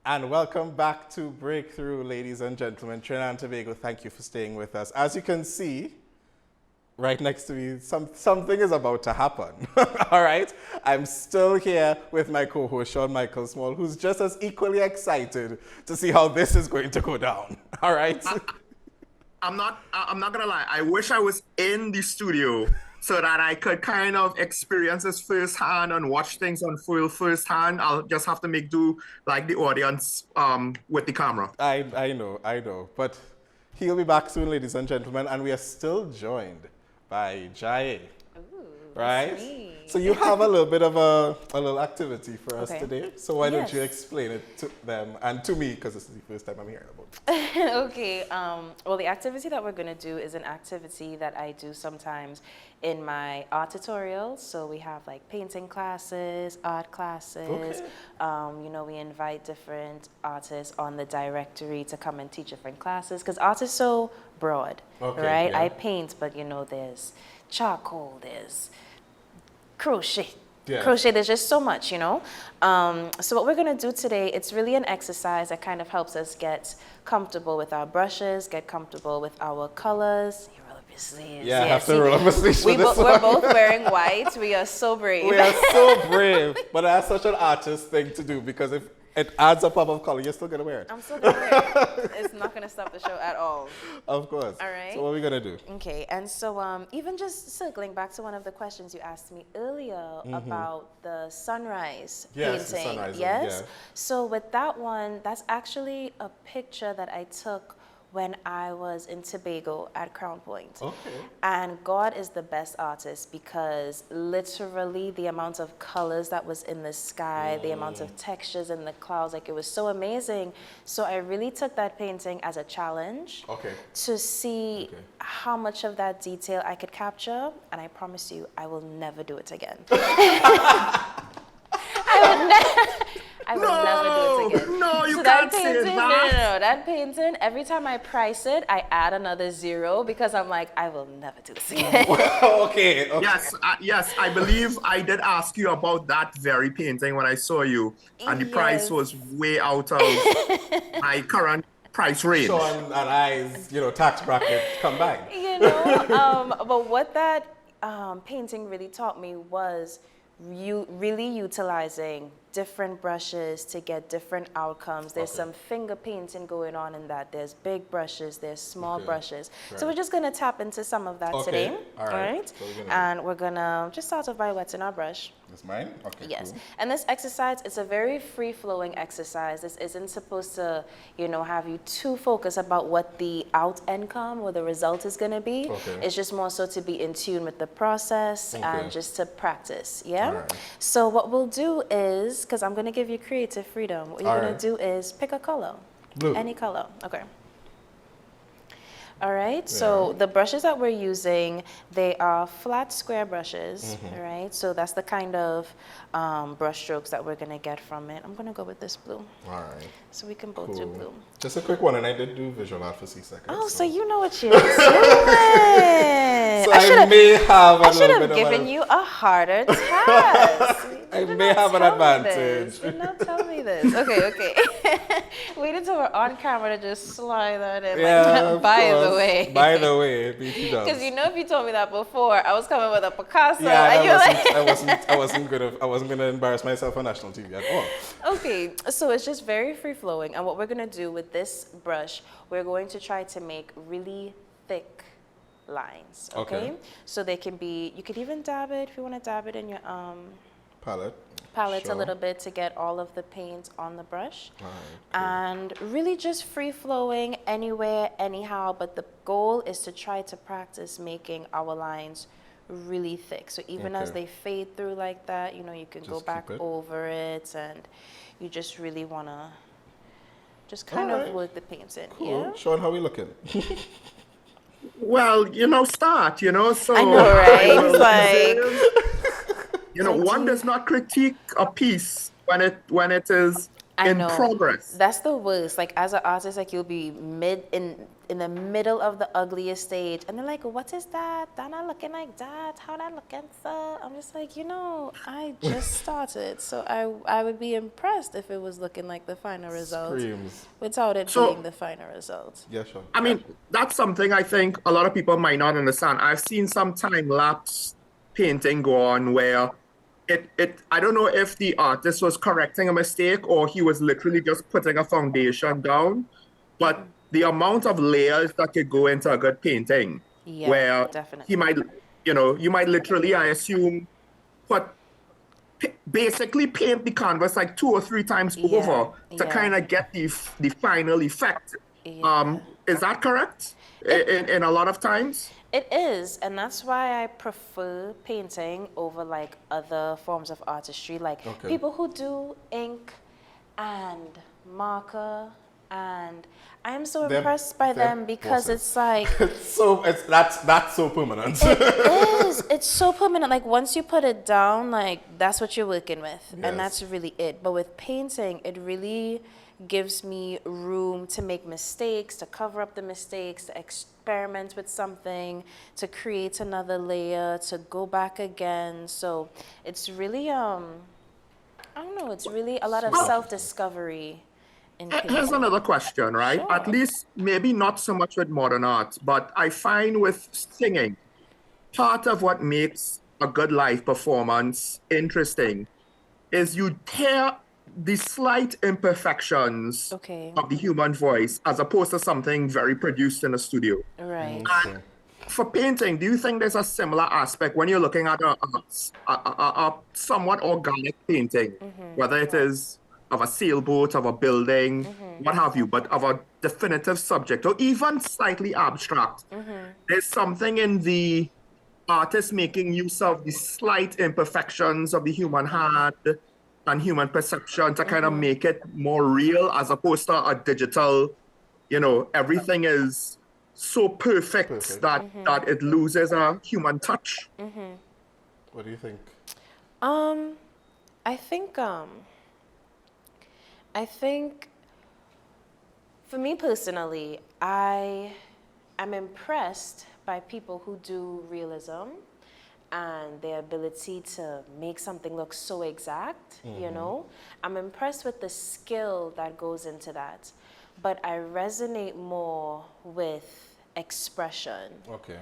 And welcome back to Breakthrough, ladies and gentlemen. Trinidad and Tobago, thank you for staying with us. As you can see, right next to me, something is about to happen. All right? I'm still here with my co-host, Sean Michael Small, who's just as equally excited to see how this is going to go down. All right? I'm not gonna lie. I wish I was in the studio so that I could kind of experience this firsthand and watch things unfold firsthand. I'll just have to make do like the audience with the camera. I know. But he'll be back soon, ladies and gentlemen, and we are still joined by Jaiye. Right? So you have a little bit of a little activity for us today. So why don't you explain it to them and to me, because this is the first time I'm hearing about it. Okay. Well, the activity that we're going to do is an activity that I do sometimes in my art tutorials. So we have like painting classes, art classes. You know, we invite different artists on the directory to come and teach different classes because art is so broad, right? Yeah. I paint, but you know, there's charcoal, there's crochet. Yeah. Crochet, there's just so much, you know. So what we're going to do today, it's really an exercise that kind of helps us get comfortable with our brushes, get comfortable with our colors. You roll up your sleeves. Yeah, I have to roll up my sleeves for this one. We're both wearing white. We are so brave. We are so brave. But that's such an artist thing to do because if it adds a pop of color, you're still going to wear it. I'm still going to wear it. It's not going to stop the show at all. Of course. All right. So what are we going to do? Okay. And so even just circling back to one of the questions you asked me earlier about the sunrise painting. The sunrise. Yes. Yeah. So with that one, that's actually a picture that I took when I was in Tobago at Crown Point. Okay. And God is the best artist because literally the amount of colors that was in the sky, the amount of textures in the clouds, like it was so amazing. So I really took that painting as a challenge to see how much of that detail I could capture. And I promise you, I will never do it again. I would never do it again. No, you can't say that. No. That painting, every time I price it, I add another zero because I'm like, I will never do this again. Okay. Yes, I believe I did ask you about that very painting when I saw you, and the price was way out of my current price range. Sean and I's, tax bracket combined. But what that painting really taught me was really utilizing different brushes to get different outcomes. There's some finger painting going on in that. There's big brushes, there's small brushes. Right. So we're just gonna tap into some of that today. All right. So we're gonna just start off by wetting our brush. That's mine? Okay. Yes. Cool. And this exercise, it's a very free-flowing exercise. This isn't supposed to, have you too focused about what the outcome or the result is gonna be. Okay. It's just more so to be in tune with the process and just to practice. Yeah. Right. So what we'll do is, because I'm going to give you creative freedom. What you're going to do is pick a color. Blue. Any color. Okay. All right. So the brushes that we're using, they are flat square brushes. All right. So that's the kind of brush strokes that we're going to get from it. I'm going to go with this blue. All right. So we can both do blue. Just a quick one, and I did do visual art for C-seconds. Oh, so you know what you're doing. So I may have a should have given you a harder task. I may have an advantage. You did not tell me this. Okay. Waited until we're on camera to just slide that in. Yeah, by the way. By the way, BT does. Because if you told me that before, I was coming with a Picasso. Yeah, and I wasn't gonna embarrass myself on national TV at all. Okay, so it's just very free flowing, and what we're gonna do with this brush, we're going to try to make really thick lines. Okay. So they can be. You could even dab it if you want to dab it in your palette a little bit to get all of the paint on the brush. Cool. And really just free flowing anywhere, anyhow, but the goal is to try to practice making our lines really thick. So even as they fade through like that, you can just go back over it, and you just really want to just kind of work the paints in. Cool. Yeah? Sean, how are we looking? Well, start, so I know, right? One does not critique a piece when it is I in know. progress. That's the worst. Like as an artist, like you'll be in the middle of the ugliest stage, and they're like, "What is that? That not looking like that? How that looking, sir?" I'm just like, I just started, so I would be impressed if it was looking like the final result, Screams. without it So- being the final result. Yeah, sure. I mean, that's something I think a lot of people might not understand. I've seen some time-lapse painting go on where I don't know if the artist was correcting a mistake or he was literally just putting a foundation down, but the amount of layers that could go into a good painting, Yeah, where definitely. he might, you might literally, I assume, put basically paint the canvas like 2 or 3 times Yeah, over to yeah. kind of get the final effect. Yeah. Is that correct? In a lot of times? It is, and that's why I prefer painting over like other forms of artistry, like Okay. people who do ink and marker, and I am so impressed by them because bosses. it's like that's so permanent. it's so permanent. Like once you put it down, like that's what you're working with, Yes. and that's really it. But with painting, it really gives me room to make mistakes, to cover up the mistakes, to experiment with something, to create another layer, to go back again. So it's really I don't know, it's really a lot of self-discovery in Here's painting. another question, right? Sure. At least maybe not so much with modern art, but I find with singing, part of what makes a good live performance interesting is you hear the slight imperfections Okay. of the human voice as opposed to something very produced in a studio. Right. Okay. For painting, do you think there's a similar aspect when you're looking at a somewhat organic painting, whether it is of a sailboat, of a building, what have you, but of a definitive subject or even slightly abstract? There's something in the artist making use of the slight imperfections of the human hand and human perception to kind of make it more real as opposed to a digital, everything is so perfect. that it loses a human touch. What do you think? I think for me personally, I am impressed by people who do realism and their ability to make something look so exact, I'm impressed with the skill that goes into that. But I resonate more with expression. Okay.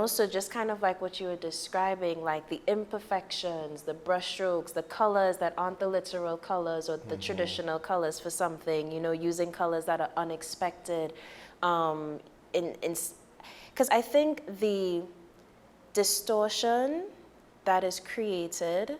So just kind of like what you were describing, like the imperfections, the brushstrokes, the colors that aren't the literal colors or the traditional colors for something, using colors that are unexpected. Because I think the distortion that is created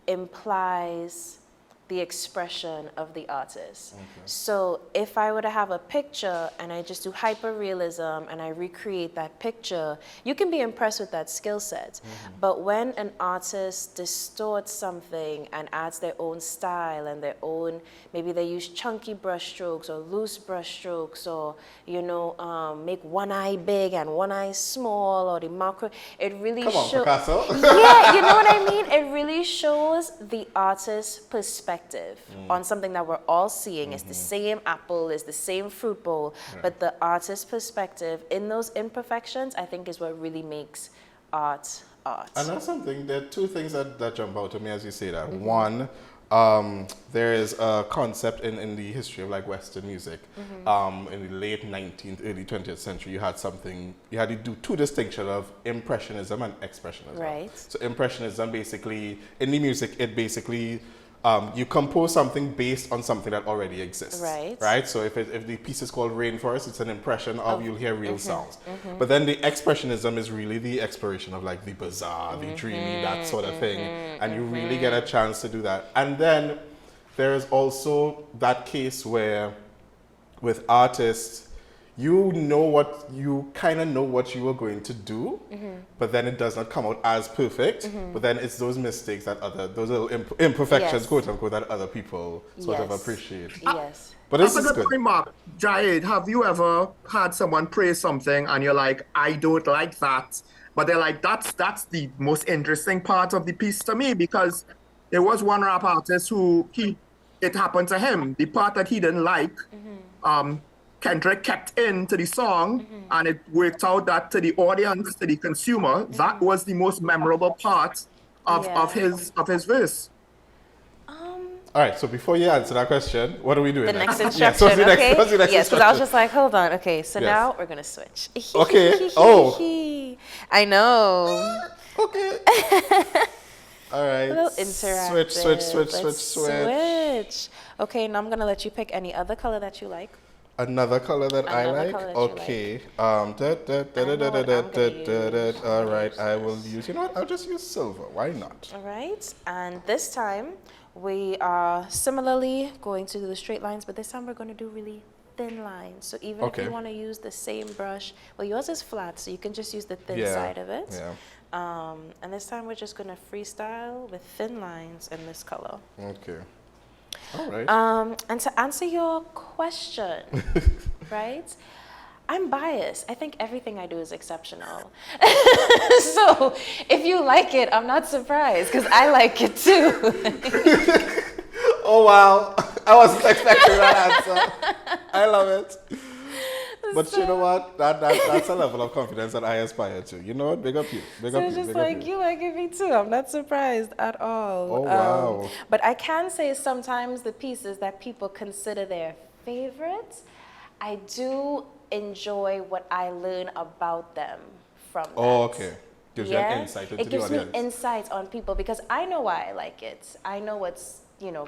implies the expression of the artist. So if I were to have a picture and I just do hyperrealism and I recreate that picture, you can be impressed with that skill set. But when an artist distorts something and adds their own style and their own, maybe they use chunky brush strokes or loose brush strokes or, make one eye big and one eye small or the macro, it really Come on, shows. Picasso. Yeah, you know what I mean? It really shows the artist's perspective on something that we're all seeing. It's the same apple, it's the same fruit bowl, but the artist's perspective in those imperfections, I think, is what really makes art art. And that's something, there are two things that jump out to me as you say that. One, there is a concept in the history of like Western music. In the late 19th, early 20th century, you had to do two distinctions of Impressionism and Expressionism. Right. So Impressionism basically, in the music, it basically, you compose something based on something that already exists. Right. Right? So if the piece is called Rainforest, it's an impression of you'll hear real sounds. But then the Expressionism is really the exploration of like the bizarre, the dreamy, that sort of thing. And you really get a chance to do that. And then there is also that case where with artists, you kind of know what you are going to do, but then it does not come out as perfect. But then it's those mistakes those little imperfections, Yes. quote unquote, that other people sort of Yes. appreciate. Yes. But this That's is a good good. point, Mark. Jaiye, have you ever had someone praise something and you're like, I don't like that, but they're like, that's the most interesting part of the piece to me, because there was one rap artist who it happened to him. The part that he didn't like, Kendrick kept into the song, and it worked out that to the audience, to the consumer, that was the most memorable part of his verse. All right, so before you answer that question, what are we doing The next next? instruction, what's the next, okay? what's the next Yes, because I was instruction? just like, hold on. Okay, so Yes. now we're going to switch. Okay. Oh. I know. Okay. All right. A little interactive. Switch. Okay, now I'm going to let you pick any other color that you like. Another color that I Another like? color that you Okay. All right, I will use, you know what? I'll just use silver. Why not? All right, and this time we are similarly going to do the straight lines, but this time we're going to do really thin lines. So even if you want to use the same brush, well, yours is flat, so you can just use the thin side of it. Yeah. And this time we're just going to freestyle with thin lines in this color. Okay. All right. And to answer your question, right? I'm biased. I think everything I do is exceptional. So if you like it, I'm not surprised because I like it too. Oh, wow. I wasn't expecting that answer. I love it. But you know what? That's a level of confidence that I aspire to. You know what? Big up you. Big up you. Just big like up you like it me too. I'm not surprised at all. Oh, wow. But I can say sometimes the pieces that people consider their favorites, I do enjoy what I learn about them from that. Oh, okay. Gives you an insight into it gives the me audience. insights on people because I know why I like it. I know what's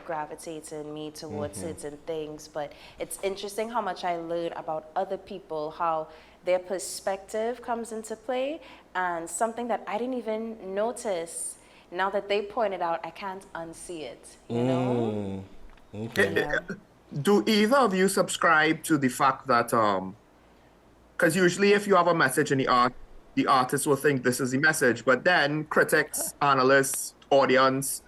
gravitating me towards it and things, but it's interesting how much I learn about other people, how their perspective comes into play, and something that I didn't even notice. Now that they pointed out, I can't unsee it, you know? Okay. Yeah. Do either of you subscribe to the fact that, because usually if you have a message in the artist will think this is the message, but then critics, analysts, audience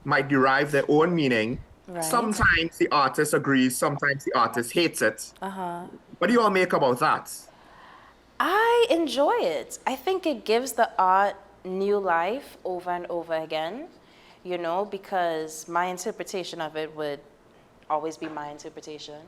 might derive their own meaning. Right. Sometimes the artist agrees, sometimes the artist hates it. What do you all make about that? I enjoy it. I think it gives the art new life over and over again, because my interpretation of it would always be my interpretation.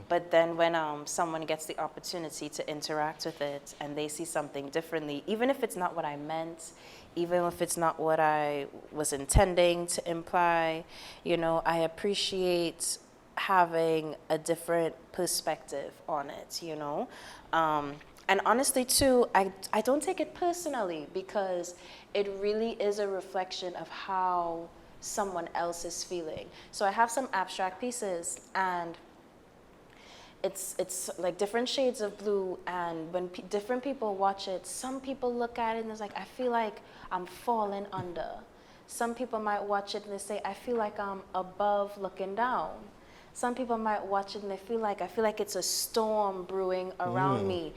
But then when someone gets the opportunity to interact with it and they see something differently, even if it's not what I meant, even if it's not what I was intending to imply, I appreciate having a different perspective on it, And honestly, too, I don't take it personally because it really is a reflection of how someone else is feeling. So I have some abstract pieces, and it's like different shades of blue, and when different people watch it, some people look at it and it's like, I feel like I'm falling under. Some people might watch it and they say, I feel like I'm above looking down. Some people might watch it and I feel like it's a storm brewing around me.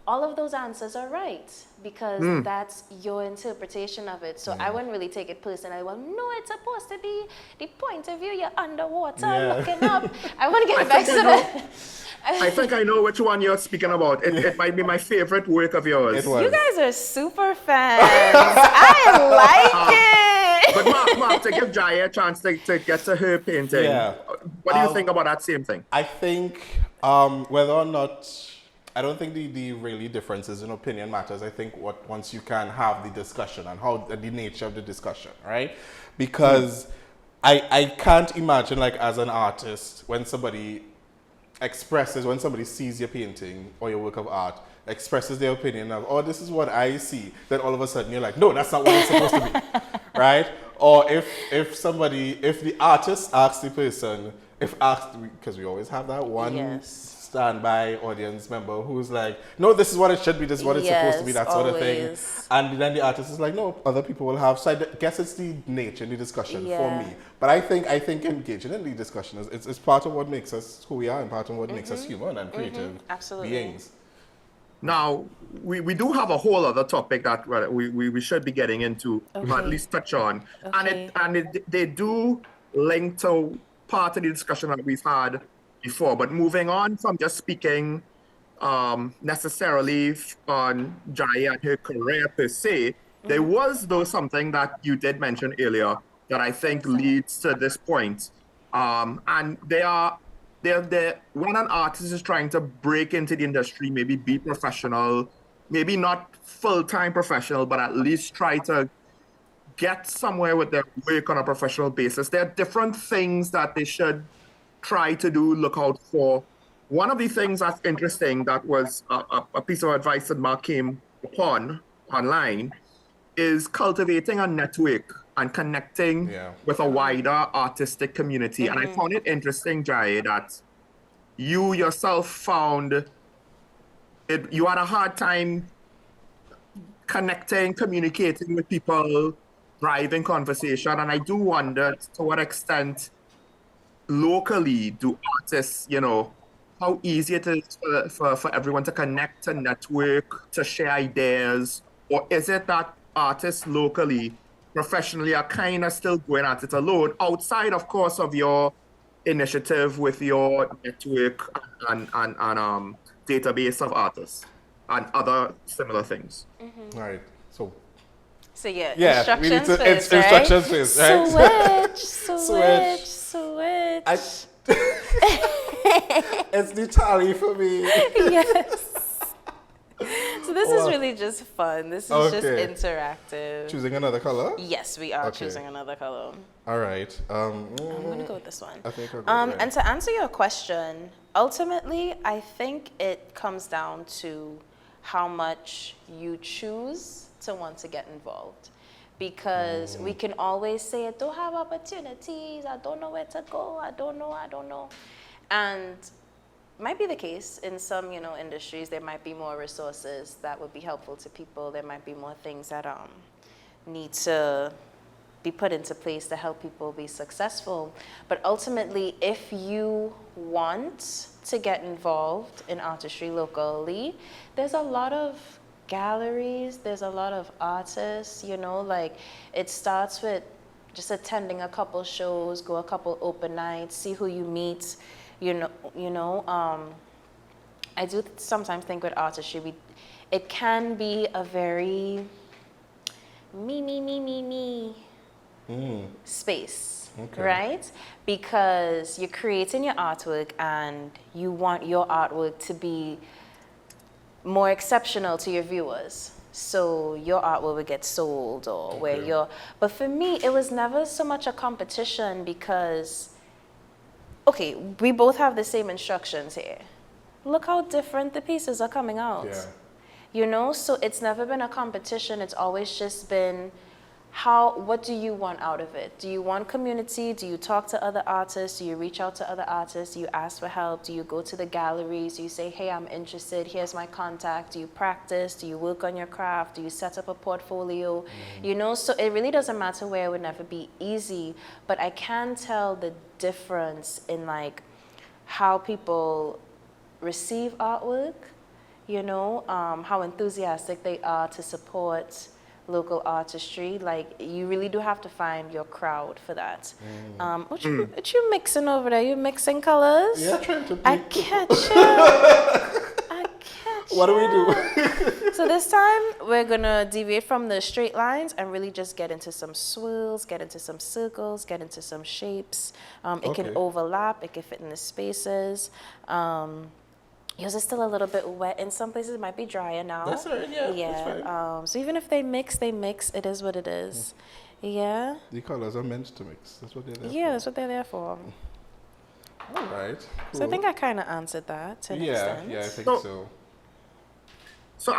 All of those answers are right because that's your interpretation of it. So I wouldn't really take it personally. Well, no, it's supposed to be the point of view. You're underwater looking up. I want to get back to that. I think I know which one you're speaking about. It might be my favorite work of yours. It was. You guys are super fans. I like it. But Mark, to give Jaiye a chance to get to her painting, what do you think about that same thing? I think whether or not, I don't think the really differences in opinion matters. I think once you can have the discussion and how the nature of the discussion, right? Because I can't imagine, like, as an artist, when somebody sees your painting or your work of art, expresses their opinion of, oh, this is what I see, then all of a sudden you're like, no, that's not what it's supposed to be, right? Or if the artist asks the person, because we always have that one standby audience member who's like, no, this is what it should be, this is what it's supposed to be, that sort of thing. And then the artist is like, no, other people will have. So I guess it's the nature in the discussion for me. But I think engaging in the discussion is part of what makes us who we are and part of what makes us human and creative beings. Now, we do have a whole other topic that we should be getting into, or at least touch on. And they do link to part of the discussion that we've had before. But moving on from just speaking necessarily on Jaiye and her career per se, there was, though, something that you did mention earlier that I think leads to this point. And when an artist is trying to break into the industry, maybe be professional, maybe not full-time professional, but at least try to get somewhere with their work on a professional basis, there are different things that they should try to do, look out for. One of the things that's interesting that was a piece of advice that Mark came upon online is cultivating a network and connecting with a wider artistic community. And I found it interesting, Jaiye, that you yourself found you had a hard time connecting, communicating with people, driving conversation. And I do wonder to what extent locally do artists, how easy it is for everyone to connect, to network, to share ideas? Or is it that artists locally, professionally, are kind of still going at it alone, outside, of course, of your initiative with your network and database of artists and other similar things? All right. So instructions we need first, instructions first, right? Switch. It's the tally for me. Yes. So this is really just fun. This is just interactive. Choosing another color? Yes, we are choosing another color. All right. I'm going to go with this one. I think I'll go and to answer your question, ultimately, I think it comes down to how much you choose to want to get involved. Because we can always say, I don't have opportunities, I don't know where to go, I don't know. And might be the case in some, industries. There might be more resources that would be helpful to people. There might be more things that need to be put into place to help people be successful. But ultimately, if you want to get involved in artistry locally, there's a lot of galleries, there's a lot of artists, like it starts with just attending a couple shows, go a couple open nights, see who you meet. I do sometimes think with artistry, it can be a very me space, right? Because you're creating your artwork and you want your artwork to be more exceptional to your viewers. So your artwork would get sold or but for me, it was never so much a competition because we both have the same instructions here. Look how different the pieces are coming out. So it's never been a competition. It's always just been what do you want out of it? Do you want community? Do you talk to other artists? Do you reach out to other artists? Do you ask for help? Do you go to the galleries? Do you say, hey, I'm interested, here's my contact? Do you practice? Do you work on your craft? Do you set up a portfolio? So it really doesn't matter where. It would never be easy, but I can tell the difference in how people receive artwork, how enthusiastic they are to support local artistry. You really do have to find your crowd for that. What you mixing over there? You mixing colors? Yeah, trying to I catch you. What do we do? So this time we're gonna deviate from the straight lines and really just get into some swirls, get into some circles, get into some shapes. It can overlap, it can fit in the spaces. Yours is still a little bit wet. In some places, it might be drier now. That's right, that's fine. So even if they mix. It is what it is. Yeah. The colors are meant to mix. That's what they're there for. Yeah, that's what they're there for. All right. Cool. So I think I kind of answered that to an extent. Yeah, I think so. So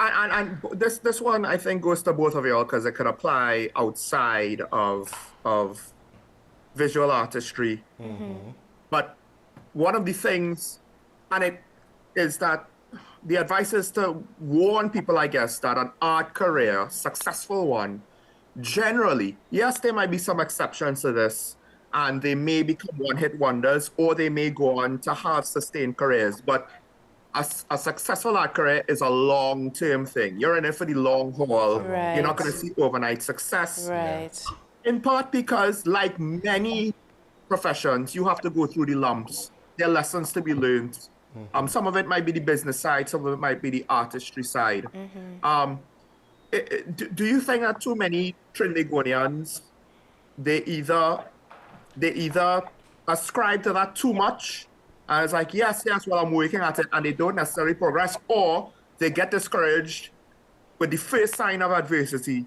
this one I think goes to both of y'all because it could apply outside of visual artistry. But one of the things, is that the advice is to warn people, I guess, that an art career, successful one, generally, yes, there might be some exceptions to this, and they may become one-hit wonders, or they may go on to have sustained careers, but a successful art career is a long-term thing. You're in it for the long haul. Right. You're not going to see overnight success. Right. In part because, like many professions, you have to go through the lumps. There are lessons to be learned. Some of it might be the business side, some of it might be the artistry side. Do you think that too many Trinidadians, they either ascribe to that too much. And it's like, yes, well, I'm working at it, and they don't necessarily progress, or they get discouraged with the first sign of adversity,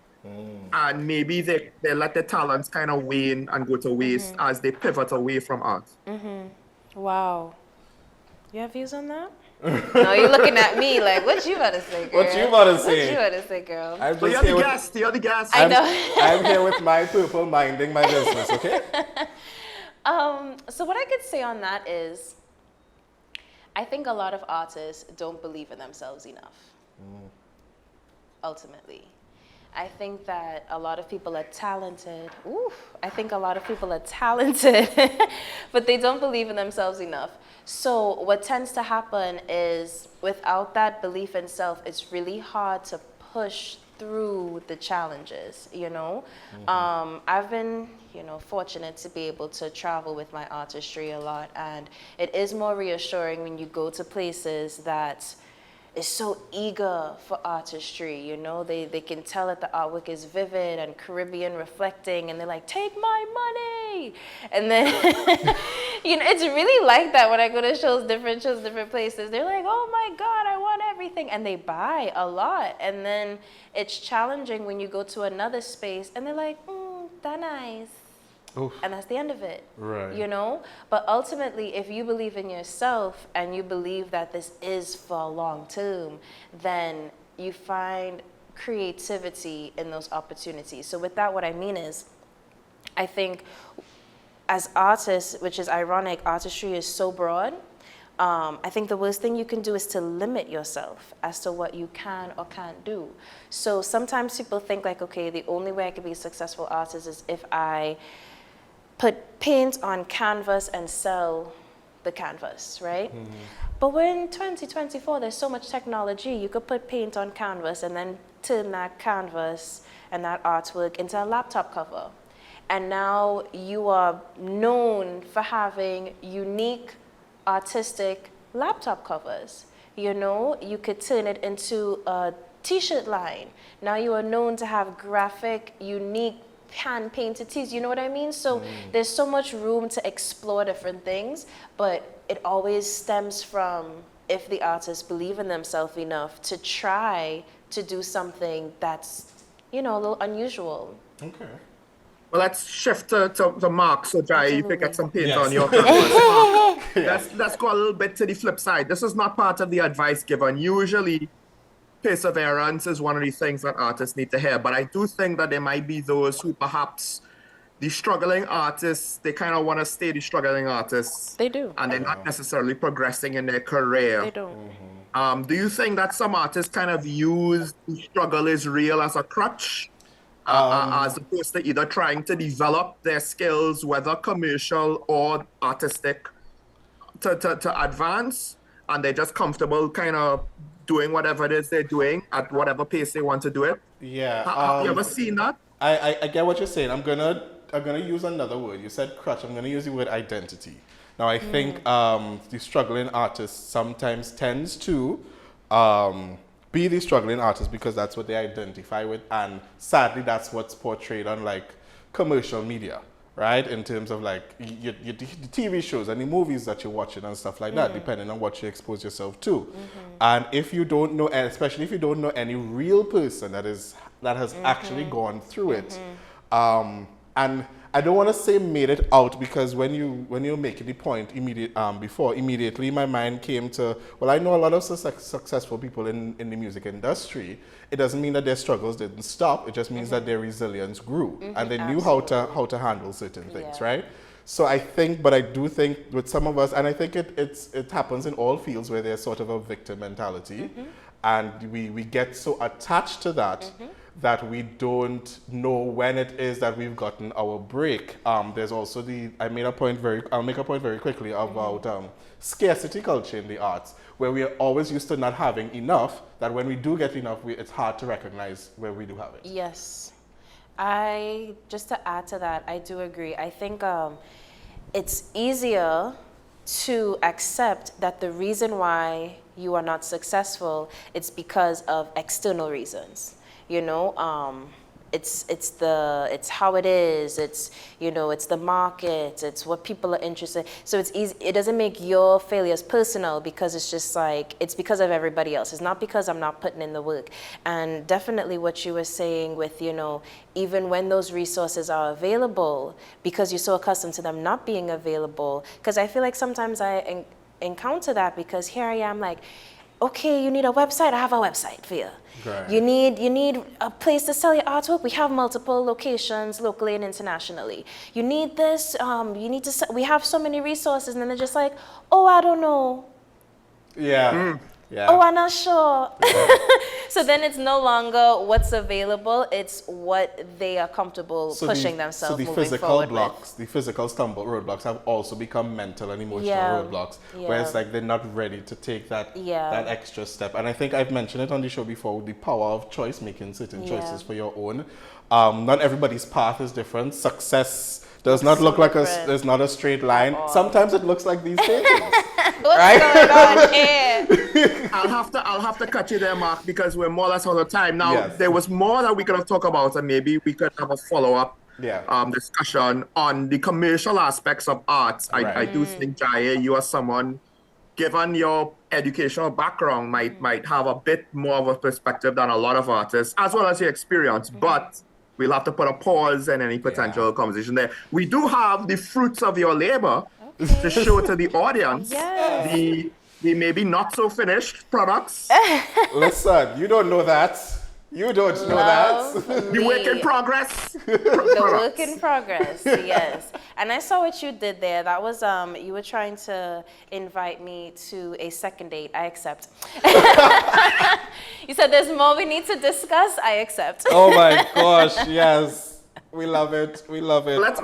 and maybe they let their talents kind of wane and go to waste as they pivot away from art. Wow. You have views on that? No, you're looking at me like, what you about to say, girl? What you about to say? What you about to say, girl? I'm But just you're here the with, guest, you're the guest. I know. I'm here with my purple minding my business, okay? So what I could say on that is, I think a lot of artists don't believe in themselves enough. Ultimately, I think that a lot of people are talented. I think a lot of people are talented, but they don't believe in themselves enough. So what tends to happen is, without that belief in self, it's really hard to push through the challenges, you know? I've been, fortunate to be able to travel with my artistry a lot, and it is more reassuring when you go to places that is so eager for artistry, they can tell that the artwork is vivid and Caribbean reflecting, and they're like, take my money. And then, it's really like that when I go to different places. They're like, oh my God, I want everything. And they buy a lot. And then it's challenging when you go to another space and they're like, that nice. Oof. And that's the end of it, right. But ultimately, if you believe in yourself and you believe that this is for a long term, then you find creativity in those opportunities. So with that, what I mean is, I think as artists, which is ironic, artistry is so broad. I think the worst thing you can do is to limit yourself as to what you can or can't do. So sometimes people think like, okay, the only way I can be a successful artist is if I put paint on canvas and sell the canvas, right? But we're in 2024, there's so much technology. You could put paint on canvas and then turn that canvas and that artwork into a laptop cover. And now you are known for having unique artistic laptop covers. You could turn it into a t-shirt line. Now you are known to have graphic, unique hand-painted tees, you know what I mean? So there's so much room to explore different things, but it always stems from if the artists believe in themselves enough to try to do something that's, a little unusual. Okay. Well, let's shift to Mark. So, Jai, you could get some paint Yes. on your canvas. Let's go a little bit to the flip side. This is not part of the advice given. Usually, perseverance is one of the things that artists need to hear. But I do think that there might be those who perhaps the struggling artists, they kind of want to stay the struggling artists. They do. And they're not necessarily progressing in their career. They don't. Do you think that some artists kind of use the struggle is real as a crutch? As opposed to either trying to develop their skills, whether commercial or artistic, to advance, and they're just comfortable kind of doing whatever it is they're doing at whatever pace they want to do it? Yeah. Have you ever seen that? I get what you're saying. I'm gonna use another word. You said crutch. I'm gonna use the word identity. Now I think the struggling artist sometimes tends to be the struggling artist because that's what they identify with, and sadly that's what's portrayed on like commercial media, right? In terms of like the TV shows and the movies that you're watching and stuff like that, depending on what you expose yourself to. And if you don't know, and especially if you don't know any real person that has actually gone through it, and I don't want to say made it out, because when you're making the point immediately my mind came to, well, I know a lot of successful people in the music industry. It doesn't mean that their struggles didn't stop. It just means that their resilience grew and they knew how to handle certain things, right? So I do think with some of us, and I think it happens in all fields where there's sort of a victim mentality, and we get so attached to that that we don't know when it is that we've gotten our break. There's also I'll make a point very quickly about scarcity culture in the arts, where we are always used to not having enough, that when we do get enough, it's hard to recognize where we do have it. Yes. Just to add to that, I do agree. I think it's easier to accept that the reason why you are not successful, it's because of external reasons. it's how it is, it's, you know, it's the market, it's what people are interested. So it's easy, it doesn't make your failures personal, because it's just like, it's because of everybody else. It's not because I'm not putting in the work. And definitely what you were saying with, you know, even when those resources are available, because you're so accustomed to them not being available, because I feel like sometimes I encounter that, because here I am like, okay, you need a website, I have a website for you. Right. You need a place to sell your artwork. We have multiple locations locally and internationally. You need this, you need to, we have so many resources, and then they're just like, oh, I don't know. Yeah. Yeah. Oh, I'm not sure. So then it's no longer what's available, it's what they are comfortable pushing themselves So the moving physical forward blocks, with. the physical roadblocks have also become mental and emotional Yeah. roadblocks, Yeah. where it's like they're not ready to take that that extra step. And I think I've mentioned it on the show before, the power of choice, making certain choices for your own. Not everybody's path is different. Success does not look like there's not a straight line. Sometimes it looks like these things. What's going on here? I'll have to cut you there, Mark, because we're more or less out of time. Now, Yes. there was more that we could have talked about, and maybe we could have a follow-up discussion on the commercial aspects of arts. I do think, Jaiye, you are someone, given your educational background, might have a bit more of a perspective than a lot of artists, as well as your experience. But we'll have to put a pause in any potential conversation there. We do have the fruits of your labor to show to the audience. Yes. The maybe not so finished products. Listen, you don't know that. You don't know that. The work in progress. The work in progress, yes. And I saw what you did there. That was, you were trying to invite me to a second date. I accept. You said there's more we need to discuss. I accept. Oh my gosh, yes. We love it. We love it. Let's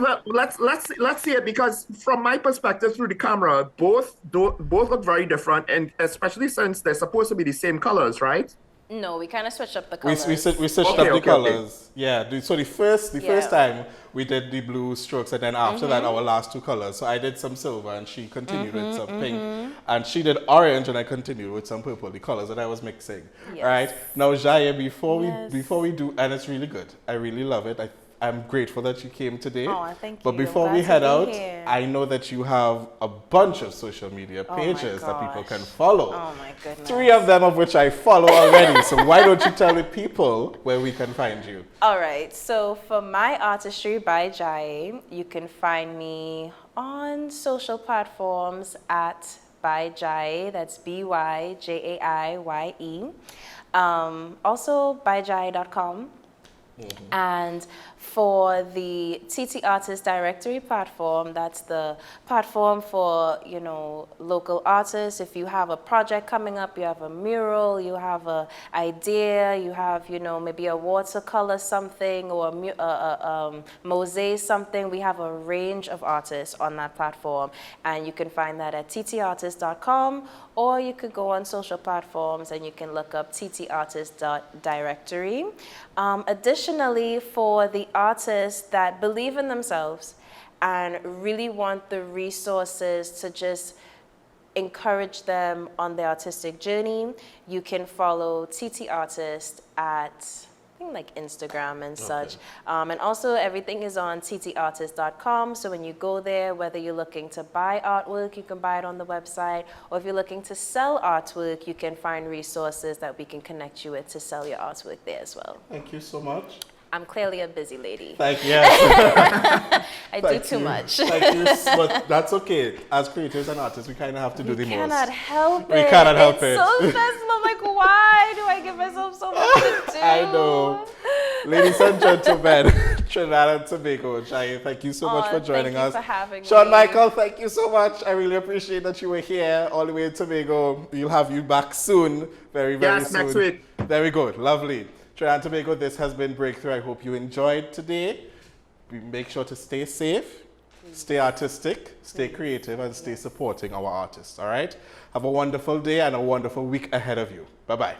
see it, because from my perspective through the camera, both look very different, and especially since they're supposed to be the same colors, right? No, we kind of switched up the colors. We switched up the colors. Yeah. So the first time we did the blue strokes, and then after that our last two colors. So I did some silver, and she continued with some pink, and she did orange, and I continued with some purple. The colors that I was mixing. Yes. Right now, Jaiye, before we do, and it's really good. I really love it. I'm grateful that you came today. Oh, thank you. But before we head out, I know that you have a bunch of social media pages that people can follow. Oh my goodness. 3 of them of which I follow already. So why don't you tell the people where we can find you? All right. So for my artistry by Jaiye, you can find me on social platforms at by Jaiye. That's BYJAIYE. Also byjaiye.com. And for the TT Artist Directory platform, that's the platform for, you know, local artists. If you have a project coming up, you have a mural, you have an idea, you have, you know, maybe a watercolor something or a mosaic something, we have a range of artists on that platform. And you can find that at ttartist.com, or you could go on social platforms and you can look up ttartist.directory. Additionally, for the artists that believe in themselves and really want the resources to just encourage them on their artistic journey, you can follow TT Artist at, I think, like Instagram and such. And also everything is on ttartist.com. So when you go there, whether you're looking to buy artwork, you can buy it on the website. Or if you're looking to sell artwork, you can find resources that we can connect you with to sell your artwork there as well. Thank you so much. I'm clearly a busy lady. Thank you. I do too much. Thank you, but that's okay. As creators and artists, we kind of have to do the most. We cannot help it. We cannot help it. It's so stressful. I'm like, why do I give myself so much to do? I know. Ladies and gentlemen, Trinidad and Tobago, Jaiye, thank you so much for joining us. Thank you for having me. Sean Michael, thank you so much. I really appreciate that you were here all the way in Tobago. We'll have you back soon, very, very soon. Yes, next week. Very good. Lovely. Trinidad and Tobago, this has been Breakthrough. I hope you enjoyed today. Make sure to stay safe, stay artistic, stay creative, and stay supporting our artists, all right? Have a wonderful day and a wonderful week ahead of you. Bye-bye.